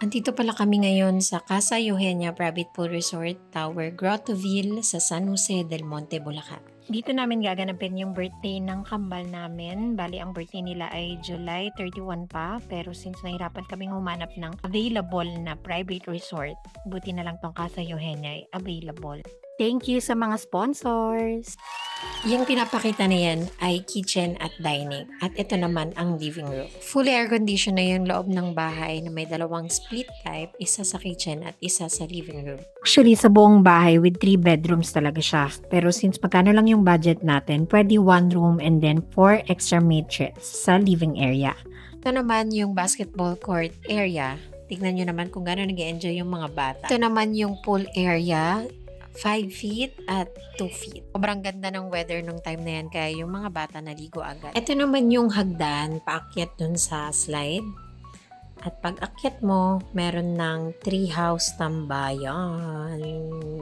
Andito pala kami ngayon sa Casa Eugenia Private Pool Resort Tower, Grottoville sa San Jose del Monte, Bulacan. Dito namin gaganapin yung birthday ng kambal namin. Bali, ang birthday nila ay July 31 pa. Pero since nahirapan kaming humanap ng available na private resort, buti na lang tong Casa Eugenia ay available. Thank you sa mga sponsors! Yung pinapakita na yan ay kitchen at dining. At ito naman ang living room. Fully air-conditioned na yung loob ng bahay na may dalawang split type, isa sa kitchen at isa sa living room. Actually, sa buong bahay with 3 bedrooms talaga siya. Pero since magkano lang yung budget natin, pwede 1 room and then 4 extra matrix sa living area. Ito naman yung basketball court area. Tignan nyo naman kung gano'n nag-enjoy yung mga bata. Ito naman yung pool area. 5 feet at 2 feet. Sobrang ganda ng weather nung time na yan kaya yung mga bata naligo agad. Ito naman yung hagdan, paakyat dun sa slide. At pag akyat mo, meron ng treehouse tambayan.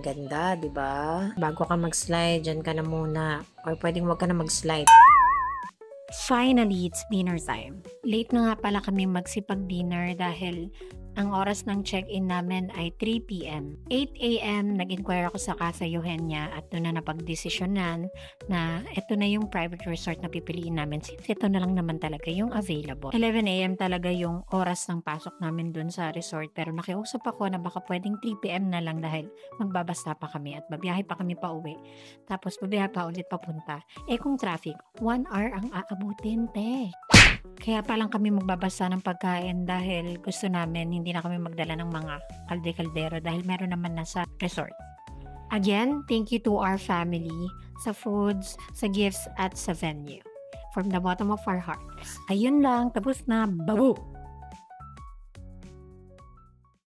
Ganda, di ba? Bago ka mag-slide, dyan ka na muna. Or pwedeng wag ka na mag-slide. Finally, it's dinner time. Late na nga pala kami magsipag-dinner dahil ang oras ng check-in namin ay 3 p.m. 8 a.m. nag-inquire ako sa Casa Eugenia at doon na napag-desisyonan na ito na yung private resort na pipiliin namin since ito na lang naman talaga yung available. 11 a.m. talaga yung oras ng pasok namin doon sa resort pero nakiusap ako na baka pwedeng 3 p.m. na lang dahil magbabasta pa kami at babiyahe pa kami pa uwi. Tapos babiyahe pa ulit papunta. Kung traffic, 1 hour ang aabutin, te. Kaya pa lang kami magbabasa ng pagkain dahil gusto namin hindi na kami magdala ng mga kalde-kaldero dahil meron naman na sa resort. Again, thank you to our family sa foods, sa gifts at sa venue. From the bottom of our hearts. Ayun lang, tapos na. Babu!